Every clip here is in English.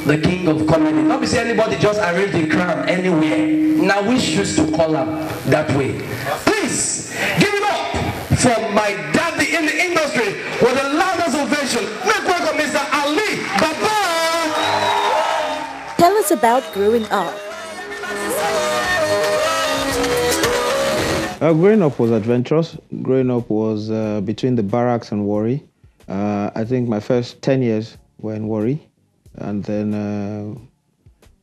the king of comedy. Not be say anybody just arrange the crown anywhere. Now we choose to call him that way. Please give it up for my daddy in the industry with the loudest ovation. Make welcome Mr. Ali Baba. Tell us about growing up. Growing up was adventurous. Growing up was between the barracks and Warri. I think my first 10 years were in Warri. And then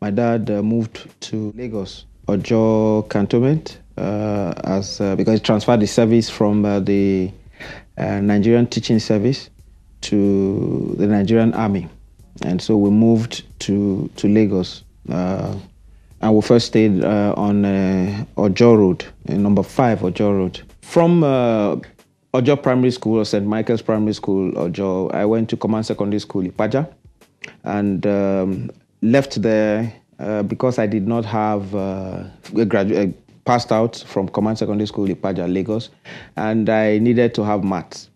my dad moved to Lagos, Ojo Cantonment, because he transferred the service from the Nigerian teaching service to the Nigerian army. And so we moved to Lagos. And we first stayed on Ojo Road, number 5 Ojo Road. From Ojo Primary School or St. Michael's Primary School, Ojo, I went to Command Secondary School, Ipaja, and left there because I did not have passed out from Command Secondary School, Ipaja, Lagos, and I needed to have maths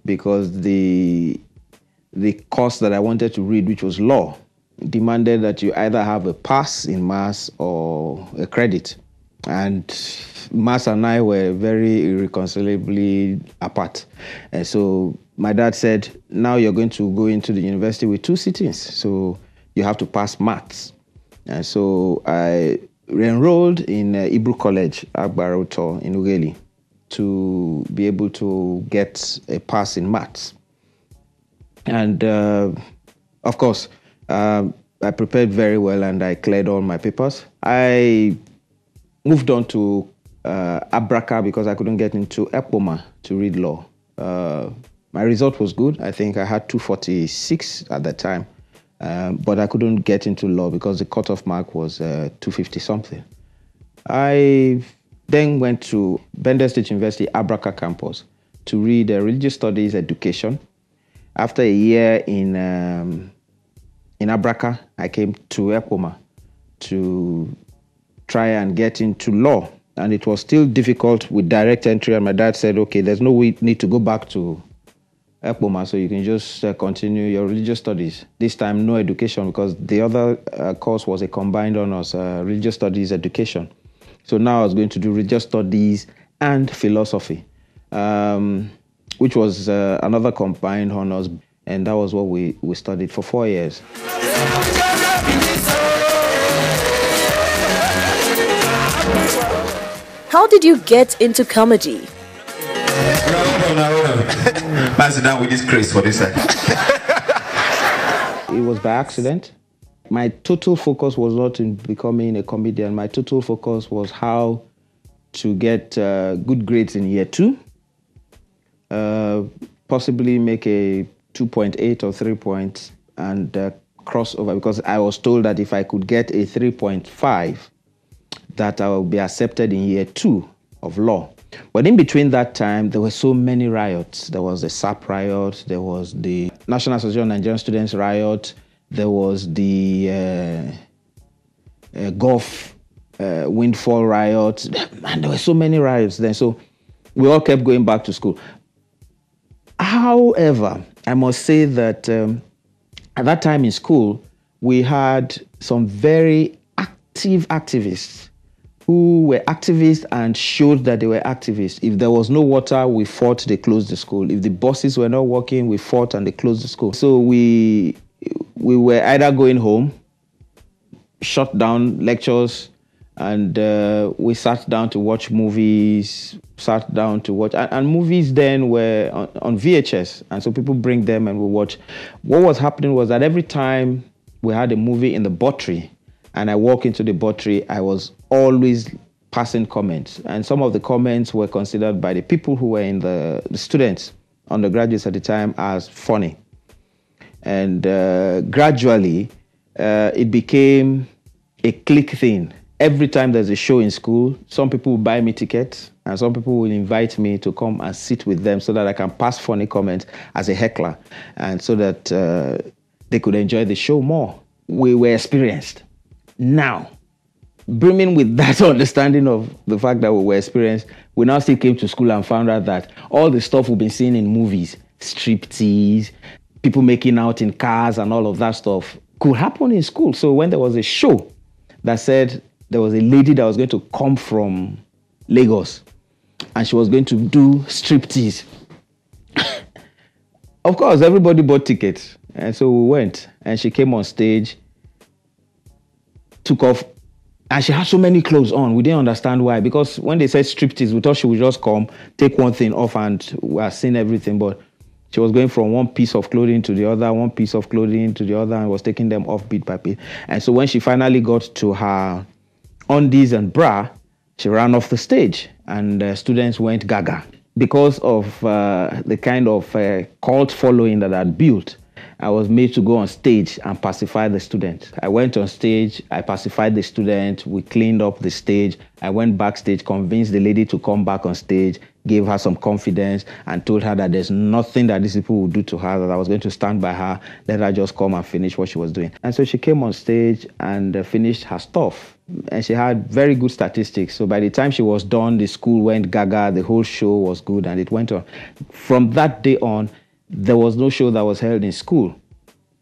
because the course that I wanted to read, which was law, demanded that you either have a pass in maths or a credit. And maths and I were very irreconcilably apart. And so my dad said, now you're going to go into the university with 2 sittings, so you have to pass maths. And so I enrolled in Ibru College, Agbaroto in Ughelli, to be able to get a pass in maths. And of course, I prepared very well and I cleared all my papers. I moved on to Abraka because I couldn't get into Epoma to read law. My result was good. I think I had 246 at that time, but I couldn't get into law because the cutoff mark was 250 something. I then went to Bender State University, Abraka campus to read religious studies education. After a year in Abraka, I came to Epoma to try and get into law. And it was still difficult with direct entry. And my dad said, okay, there's no need to go back to Epoma, so you can just continue your religious studies. This time, no education, because the other course was a combined honors, religious studies education. So now I was going to do religious studies and philosophy, which was another combined honors. And that was what we studied for 4 years. How did you get into comedy? Pass it down with this Chris for this side. It was by accident. My total focus was not in becoming a comedian. My total focus was how to get good grades in year 2, possibly make a 2.8 or 3 points and cross over, because I was told that if I could get a 3.5, that I would be accepted in year 2 of law. But in between that time, there were so many riots. There was the SAP riot, there was the National Association of Nigerian Students riot, there was the Gulf windfall riot, and there were so many riots then. So we all kept going back to school. However, I must say that at that time in school, we had some very active activists who were activists and showed that they were activists. If there was no water, we fought, they closed the school. If the buses were not working, we fought and they closed the school. So we were either going home, shut down lectures, and we sat down to watch movies, and movies then were on VHS, and so people bring them and we watch. What was happening was that every time we had a movie in the buttery, and I walk into the buttery, I was always passing comments, and some of the comments were considered by the people who were in the students, undergraduates at the time, as funny. And gradually, it became a clique thing. Every time there's a show in school, some people will buy me tickets and some people will invite me to come and sit with them so that I can pass funny comments as a heckler and so that they could enjoy the show more. We were experienced. Now, brimming with that understanding of the fact that we were experienced, we now still came to school and found out that all the stuff we've been seeing in movies, striptease, people making out in cars and all of that stuff could happen in school. So when there was a show that said there was a lady that was going to come from Lagos and she was going to do striptease, of course, everybody bought tickets. And so we went, and she came on stage, took off, and she had so many clothes on. We didn't understand why, because when they said striptease, we thought she would just come, take one thing off, and we had seen everything. But she was going from one piece of clothing to the other, one piece of clothing to the other, and was taking them off bit by bit. And so when she finally got to her undies and bra, she ran off the stage, and students went gaga. Because of the kind of cult following that I'd built, I was made to go on stage and pacify the student. I went on stage, I pacified the student, we cleaned up the stage. I went backstage, convinced the lady to come back on stage, gave her some confidence, and told her that there's nothing that these people would do to her, that I was going to stand by her, let her just come and finish what she was doing. And so she came on stage and finished her stuff. And she had very good statistics. So by the time she was done, the school went gaga, the whole show was good, and it went on. From that day on, there was no show that was held in school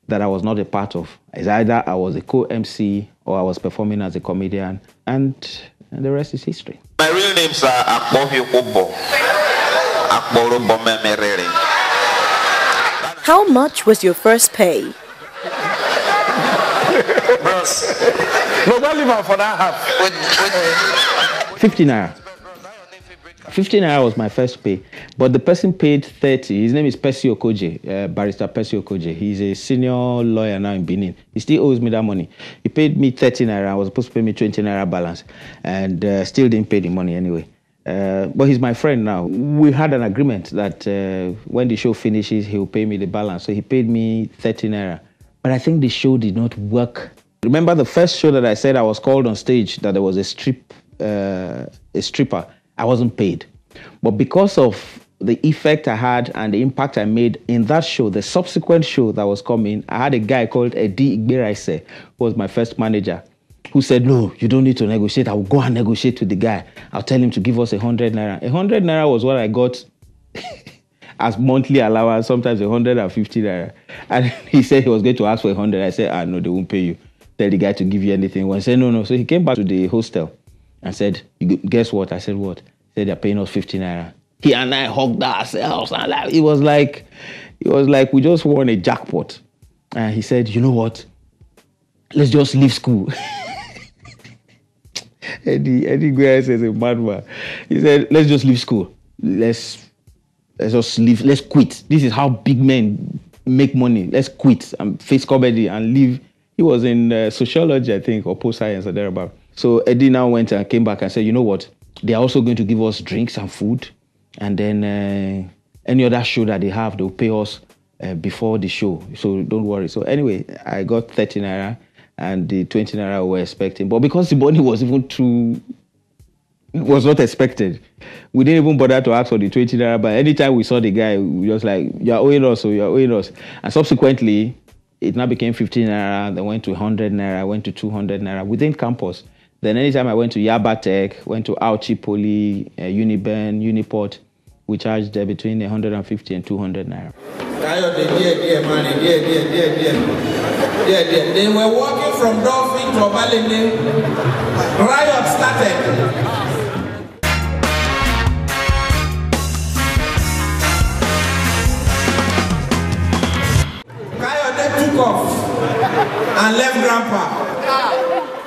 that I was not a part of. It's either I was a co-MC or I was performing as a comedian, and the rest is history. My real names are How much was your first pay? No, don't leave her for that half. 50 naira. 50 naira was my first pay, but the person paid 30. His name is Percy Okoje, Barrister Percy Okoje. He's a senior lawyer now in Benin. He still owes me that money. He paid me 30 naira. I was supposed to pay me 20 naira balance, and still didn't pay the money anyway. But he's my friend now. We had an agreement that when the show finishes, he'll pay me the balance. So he paid me 30 naira. But I think the show did not work. Remember the first show that I said I was called on stage that there was a stripper. I wasn't paid. But because of the effect I had and the impact I made in that show, the subsequent show that was coming, I had a guy called Eddie Igberaise, who was my first manager, who said, no, you don't need to negotiate. I will go and negotiate with the guy. I'll tell him to give us 100 naira. 100 naira was what I got as monthly allowance, sometimes 150 naira. And he said he was going to ask for 100. I said, no, they won't pay you. Tell the guy to give you anything. He said, no. So he came back to the hostel and said, guess what? I said, what? He said, they're paying us 50 naira. He and I hugged ourselves. And it was like we just won a jackpot. And he said, you know what? Let's just leave school. Eddie Guerra says a madman. He said, let's just leave school. Let's just leave. Let's quit. This is how big men make money. Let's quit and face comedy and leave. He was in sociology, I think, or post-science or thereabout. So Eddie now went and came back and said, you know what? They're also going to give us drinks and food. And then any other show that they have, they'll pay us before the show. So don't worry. So anyway, I got 30 naira and the 20 naira we were expecting. But because the money was was not expected, we didn't even bother to ask for the 20 naira. But anytime we saw the guy, we just like, you're owing us, so you're owing us. And subsequently, it now became 15 naira, then went to 100 naira, went to 200 naira within campus. Then anytime I went to Yaba Tech, went to Auchi Poly, Uniben, Uniport, we charged between 150 and 200 naira. They were walking from Dolphin to Obalende. Riot started. Took off and left Grandpa.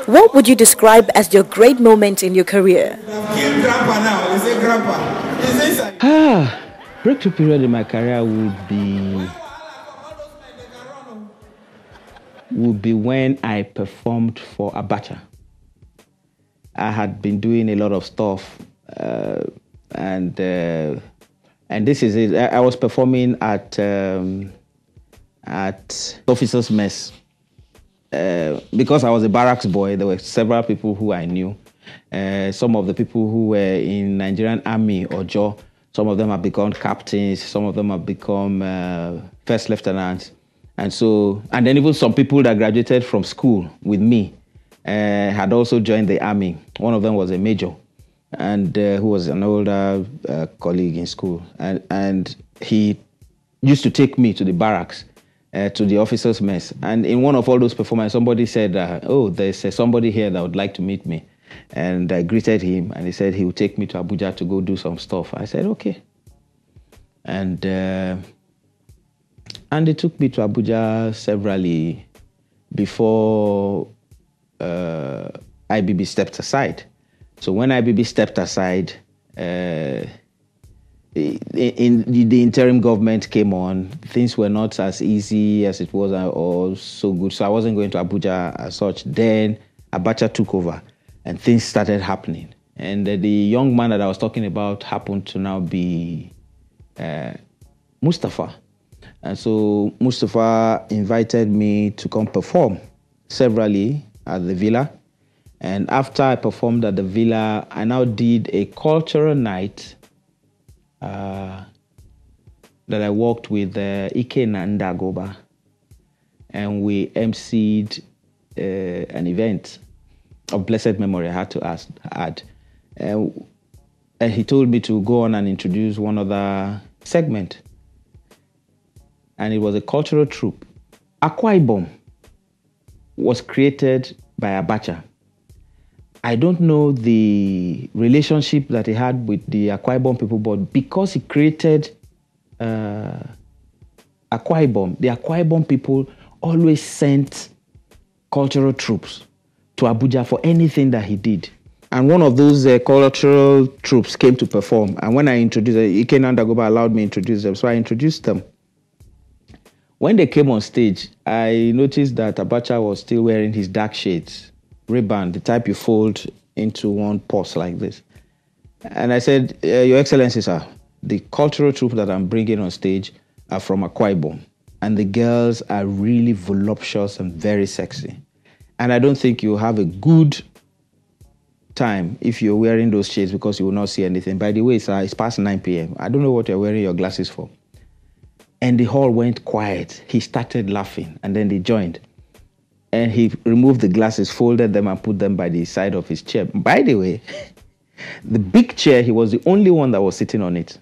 What would you describe as your great moment in your career? Killed Grandpa now. You say Grandpa. Is this Breakthrough period in my career would be when I performed for Abacha. I had been doing a lot of stuff, and this is it. I was performing at Officers' Mess. Because I was a barracks boy, there were several people who I knew. Some of the people who were in Nigerian Army or JO, some of them have become captains, some of them have become first lieutenants. And then even some people that graduated from school with me had also joined the army. One of them was a major, and who was an older colleague in school. And he used to take me to the barracks to the officers' mess. And in one of all those performances, somebody said, oh, there's somebody here that would like to meet me. And I greeted him, and he said he would take me to Abuja to go do some stuff. I said, okay. And they took me to Abuja severally before IBB stepped aside. So when IBB stepped aside, in the interim government came on, things were not as easy as it was or so good. So I wasn't going to Abuja as such. Then Abacha took over and things started happening. And the young man that I was talking about happened to now be Mustafa. And so Mustafa invited me to come perform severally at the villa. And after I performed at the villa, I now did a cultural night that I worked with Ike Nandagoba, and we emceed an event of blessed memory, I had to add. And he told me to go on and introduce one other segment. And it was a cultural troupe. Akwa Ibom was created by Abacha. I don't know the relationship that he had with the Akwa Ibom people, but because he created Akwa Ibom, the Akwa Ibom people always sent cultural troops to Abuja for anything that he did. And one of those cultural troops came to perform. And when I introduced them, Ike Nandagoba allowed me to introduce them. So I introduced them. When they came on stage, I noticed that Abacha was still wearing his dark shades, ribbon, the type you fold into one purse like this. And I said, Your Excellency, sir, the cultural troupe that I'm bringing on stage are from Akwa Ibom. And the girls are really voluptuous and very sexy. And I don't think you'll have a good time if you're wearing those shades because you will not see anything. By the way, sir, it's past 9 p.m. I don't know what you're wearing your glasses for. And the hall went quiet. He started laughing, and then they joined. And he removed the glasses, folded them, and put them by the side of his chair. By the way, the big chair, he was the only one that was sitting on it.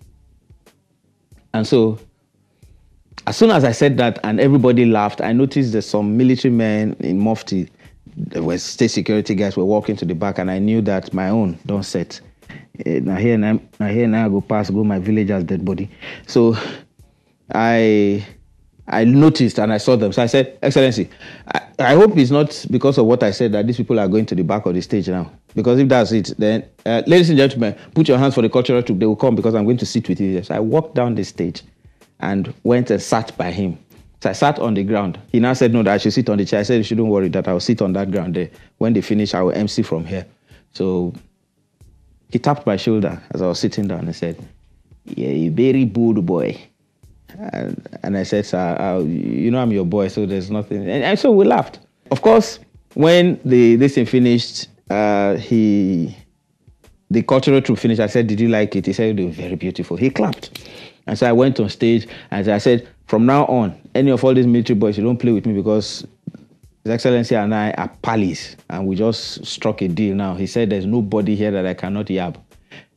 And so, as soon as I said that and everybody laughed, I noticed that some military men in Mufti, there were state security guys, were walking to the back, and I knew that my own don't set. Now here now I go past, go my villager's dead body. So I noticed and I saw them. So I said, Excellency, I hope it's not because of what I said that these people are going to the back of the stage now. Because if that's it, then, ladies and gentlemen, put your hands for the cultural troupe. They will come because I'm going to sit with you. So I walked down the stage and went and sat by him. So I sat on the ground. He now said, no, that I should sit on the chair. I said, you shouldn't worry that I will sit on that ground there. When they finish, I will MC from here. So he tapped my shoulder as I was sitting down and said, yeah, you very bold boy. And I said, sir, you know I'm your boy, so there's nothing. And so we laughed. Of course, when this thing finished, the cultural troupe finished. I said, did you like it? He said, it was very beautiful. He clapped. And so I went on stage and I said, from now on, any of all these military boys, you don't play with me because His Excellency and I are pals. And we just struck a deal now. He said, there's nobody here that I cannot yab.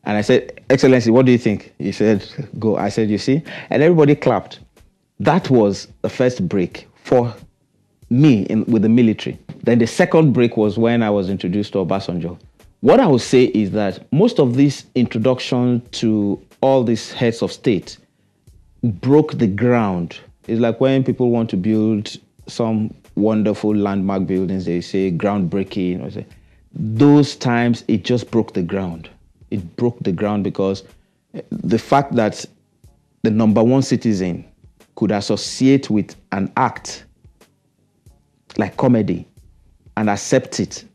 And I said, Excellency, what do you think? He said, go. I said, you see? And everybody clapped. That was the first break for me with the military. Then the second break was when I was introduced to Obasanjo. What I would say is that most of this introduction to all these heads of state broke the ground. It's like when people want to build some wonderful landmark buildings, they say groundbreaking. Those times, it just broke the ground. It broke the ground because the fact that the number one citizen could associate with an act like comedy and accept it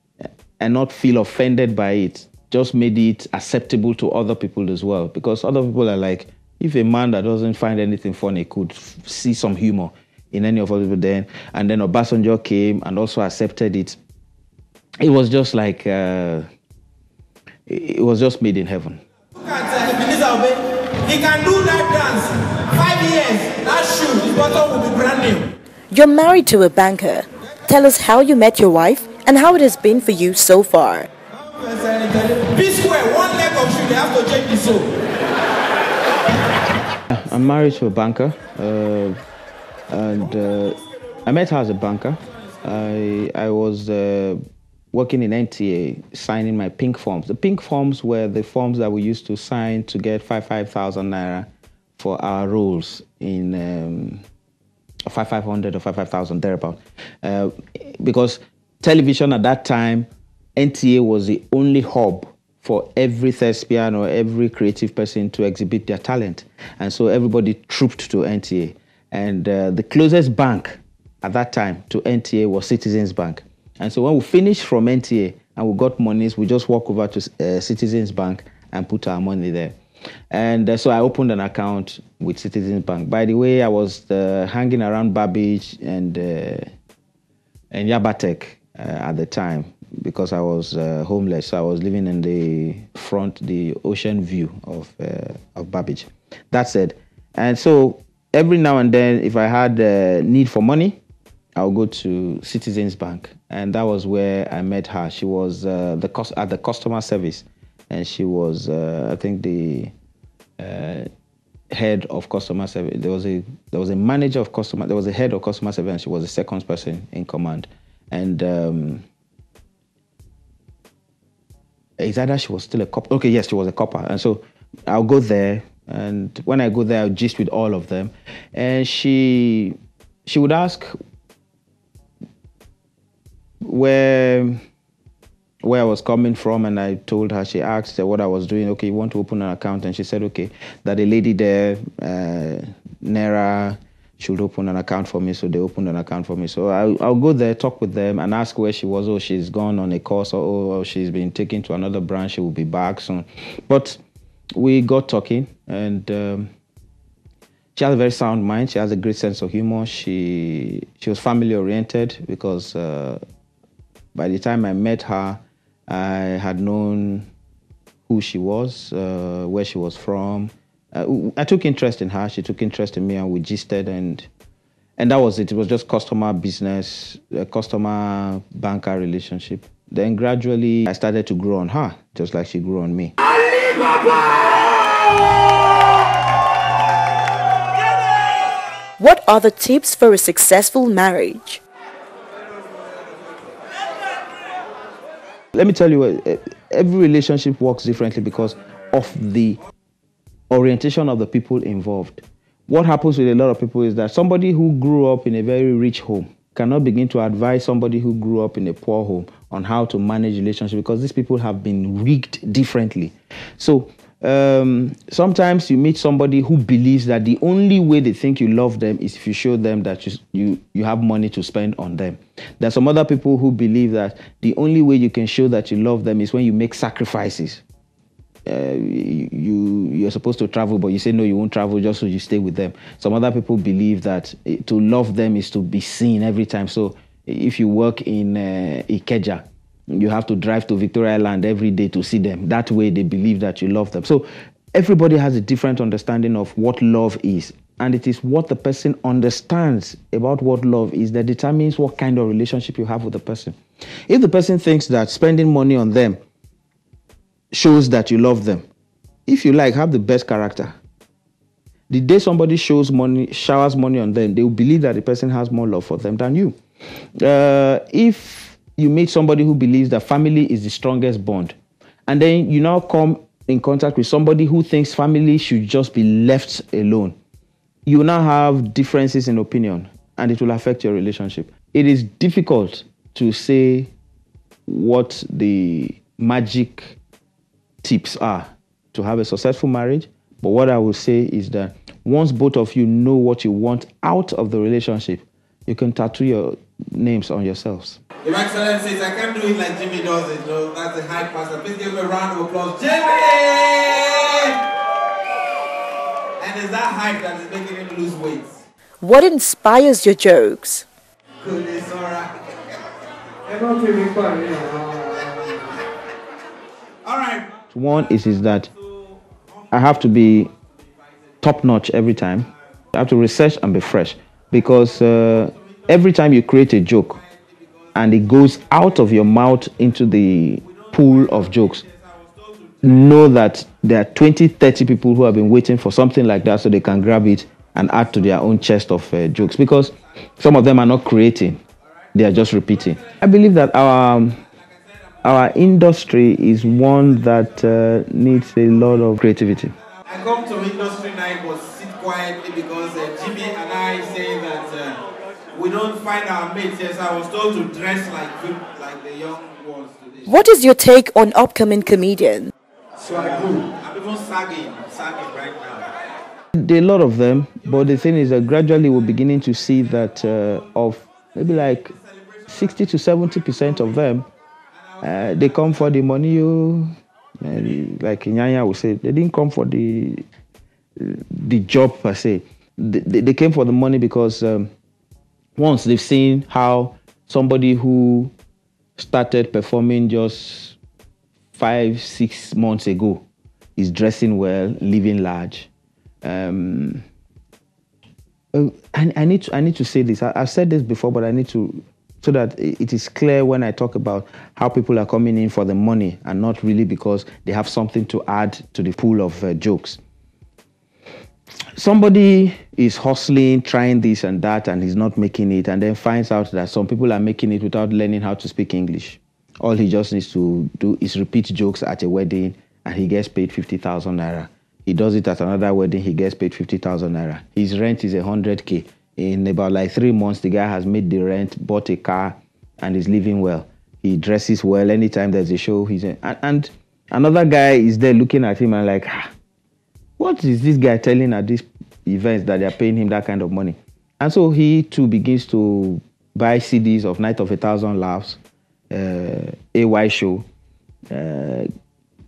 and not feel offended by it just made it acceptable to other people as well. Because other people are like, if a man that doesn't find anything funny could see some humor in any of us people then, and then Obasanjo came and also accepted it, it was just like, it was just made in heaven. Look at he can do that dance. 5 years, that shoe, his bottom will be brand new. You're married to a banker. Tell us how you met your wife and how it has been for you so far. P-square, one leg of shoe, they have to check the sole. I'm married to a banker. And I met her as a banker. I was working in NTA, signing my pink forms. The pink forms were the forms that we used to sign to get 5,000 naira for our roles in 5,500 or 5,000 thereabout. Because television at that time, NTA was the only hub for every thespian or every creative person to exhibit their talent. And so everybody trooped to NTA. And the closest bank at that time to NTA was Citizens Bank. And so when we finished from NTA and we got monies, we just walk over to Citizens Bank and put our money there. And so I opened an account with Citizens Bank. By the way, I was hanging around Babbage and Yabatek at the time because I was homeless. So I was living in the front, the ocean view of Babbage. That said, and so every now and then, if I had need for money, I'll go to Citizens Bank. And that was where I met her. She was at the customer service. And she was, I think, the head of customer service. There was a manager of customer. There was a head of customer service, and she was the second person in command. And it's either she was still a copper. Okay, yes, she was a copper. And so I'll go there, and when I go there, I'll gist with all of them. And she would ask where I was coming from, and I told her. She asked what I was doing. Okay, you want to open an account? And she said, okay, that a lady there, Nera, should open an account for me. So they opened an account for me. So I'll go there, talk with them, and ask where she was. Oh, she's gone on a course, or oh, she's been taken to another branch. She will be back soon. But we got talking, and she has a very sound mind. She has a great sense of humor. She was family oriented because by the time I met her, I had known who she was, where she was from. I took interest in her. She took interest in me, and we gisted, and that was it. It was just customer business, customer banker relationship. Then gradually, I started to grow on her, just like she grew on me. What are the tips for a successful marriage? Let me tell you, every relationship works differently because of the orientation of the people involved. What happens with a lot of people is that somebody who grew up in a very rich home cannot begin to advise somebody who grew up in a poor home on how to manage relationships because these people have been rigged differently. So sometimes you meet somebody who believes that the only way they think you love them is if you show them that you have money to spend on them. There are some other people who believe that the only way you can show that you love them is when you make sacrifices. You're supposed to travel, but you say no, you won't travel just so you stay with them. Some other people believe that to love them is to be seen every time. So if you work in Ikeja, you have to drive to Victoria Island every day to see them. That way they believe that you love them. So everybody has a different understanding of what love is. And it is what the person understands about what love is that determines what kind of relationship you have with the person. If the person thinks that spending money on them shows that you love them, if you like, have the best character. The day somebody showers money on them, they will believe that the person has more love for them than you. If you meet somebody who believes that family is the strongest bond, and then you now come in contact with somebody who thinks family should just be left alone, you now have differences in opinion, and it will affect your relationship. It is difficult to say what the magic tips are to have a successful marriage, but what I will say is that once both of you know what you want out of the relationship, you can tattoo your names on yourselves. Your Excellencies, I can't do it like Jimmy does it. No, that's a high pastor. Please give him a round of applause. Jimmy! And it's that hype that is making him lose weight. What inspires your jokes? Goodness, all right. All right. One is that I have to be top-notch every time. I have to research and be fresh because every time you create a joke and it goes out of your mouth into the pool of jokes, know that there are 20, 30 people who have been waiting for something like that so they can grab it and add to their own chest of jokes, because some of them are not creating, they are just repeating. I believe that our industry is one that needs a lot of creativity. I come to industry night but sit quietly because Jimmy and I say that we don't find our mates. Yes, I was told to dress like the young ones today. What is your take on upcoming comedians? So I do. I'm even sagging right now. There are a lot of them, but the thing is that gradually we're beginning to see that of maybe like 60 to 70% of them, they come for the money. Like Nyanya would say, they didn't come for the job per se. They came for the money because once they've seen how somebody who started performing just 5-6 months ago is dressing well, living large. I need to say this. I've said this before, but I need to, so that it is clear when I talk about how people are coming in for the money and not really because they have something to add to the pool of jokes. Somebody is hustling, trying this and that, and he's not making it, and then finds out that some people are making it without learning how to speak English. All he just needs to do is repeat jokes at a wedding, and he gets paid 50,000 naira. He does it at another wedding, he gets paid 50,000 naira. His rent is 100K. In about like 3 months, the guy has made the rent, bought a car, and is living well. He dresses well. Anytime there's a show, and another guy is there looking at him and like, what is this guy telling at these events that they're paying him that kind of money? And so he too begins to buy CDs of Night of 1,000 Laughs, AY Show,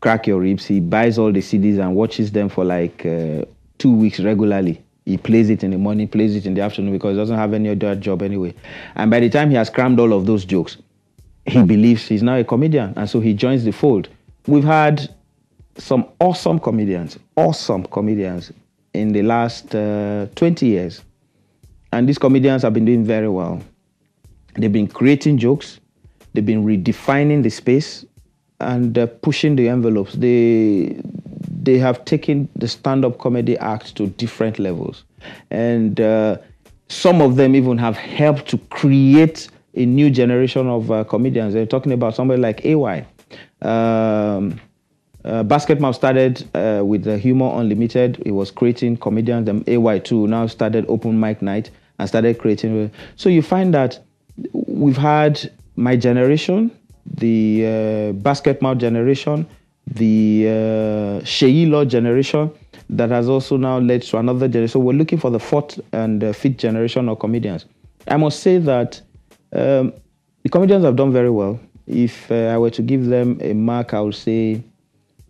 Crack Your Ribs. He buys all the CDs and watches them for like 2 weeks regularly. He plays it in the morning, plays it in the afternoon because he doesn't have any other job anyway. And by the time he has crammed all of those jokes, he believes he's now a comedian. And so he joins the fold. We've had some awesome comedians in the last 20 years. And these comedians have been doing very well. They've been creating jokes. They've been redefining the space and pushing the envelopes. They have taken the stand-up comedy act to different levels. And some of them even have helped to create a new generation of comedians. They're talking about somebody like AY. Basketball started with Humor Unlimited. He was creating comedians. Then AY too now started open mic night and started creating. So you find that we've had my generation, the basketball generation, the Sheila generation, that has also now led to another generation. So we're looking for the fourth and fifth generation of comedians. I must say that the comedians have done very well. If I were to give them a mark, I would say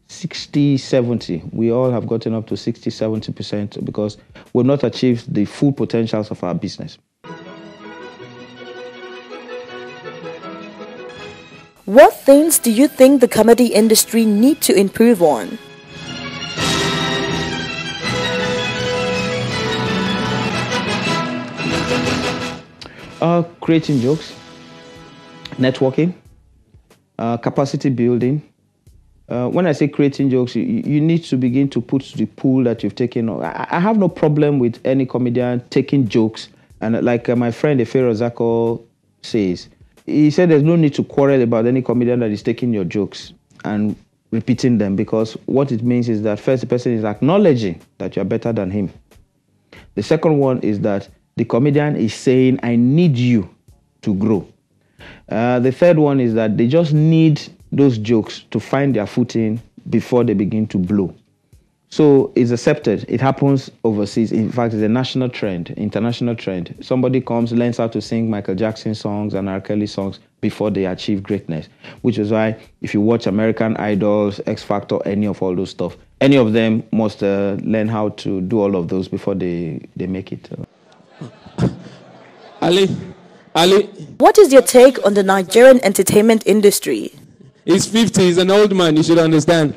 60-70. We all have gotten up to 60-70% because we've not achieved the full potentials of our business. What things do you think the comedy industry need to improve on? Creating jokes, networking, capacity building. When I say creating jokes, you need to begin to put the pool that you've taken. I have no problem with any comedian taking jokes. And like my friend Efero Zako says, he said there's no need to quarrel about any comedian that is taking your jokes and repeating them, because what it means is that first the person is acknowledging that you're better than him. The second one is that the comedian is saying, I need you to grow. The third one is that they just need those jokes to find their footing before they begin to blow. So it's accepted. It happens overseas. In fact, it's a national trend, international trend. Somebody comes, learns how to sing Michael Jackson songs and R. Kelly songs before they achieve greatness, which is why if you watch American Idols, X Factor, any of all those stuff, any of them must learn how to do all of those before they make it. Ali. What is your take on the Nigerian entertainment industry? He's 50, he's an old man, you should understand.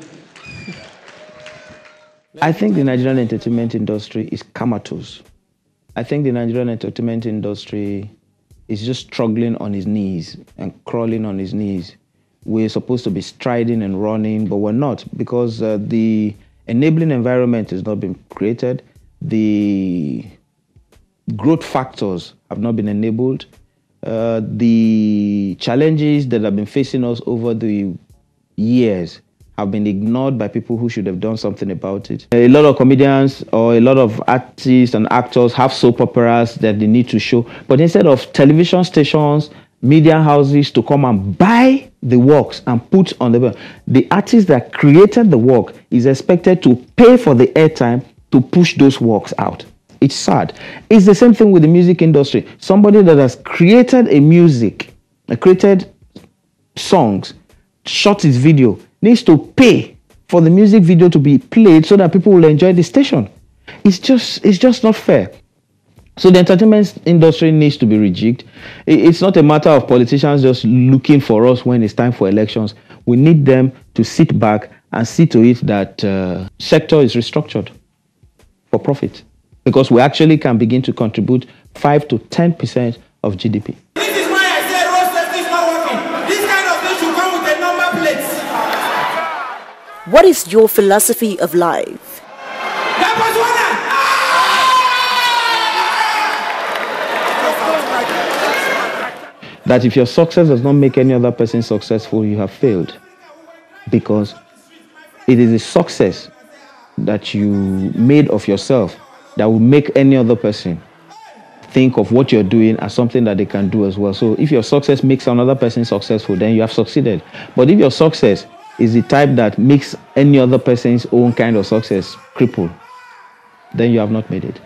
I think the Nigerian entertainment industry is comatose. I think the Nigerian entertainment industry is just struggling on his knees and crawling on his knees. We're supposed to be striding and running, but we're not, because the enabling environment has not been created. the growth factors have not been enabled. The challenges that have been facing us over the years have been ignored by people who should have done something about it. A lot of comedians or a lot of artists and actors have soap operas that they need to show, but instead of television stations, media houses to come and buy the works and put on the artist that created the work is expected to pay for the airtime to push those works out. It's sad. It's the same thing with the music industry. Somebody that has created a music, created songs, shot his video, needs to pay for the music video to be played so that people will enjoy the station. It's just not fair. So the entertainment industry needs to be rejigged. It's not a matter of politicians just looking for us when it's time for elections. We need them to sit back and see to it that sector is restructured for profit, because we actually can begin to contribute 5 to 10% of GDP. This is why I said road safety is not working. This kind of thing should come with a number plates. What is your philosophy of life? That was one. That if your success does not make any other person successful, you have failed. Because it is a success that you made of yourself that will make any other person think of what you're doing as something that they can do as well. So if your success makes another person successful, then you have succeeded. But if your success is the type that makes any other person's own kind of success cripple, then you have not made it.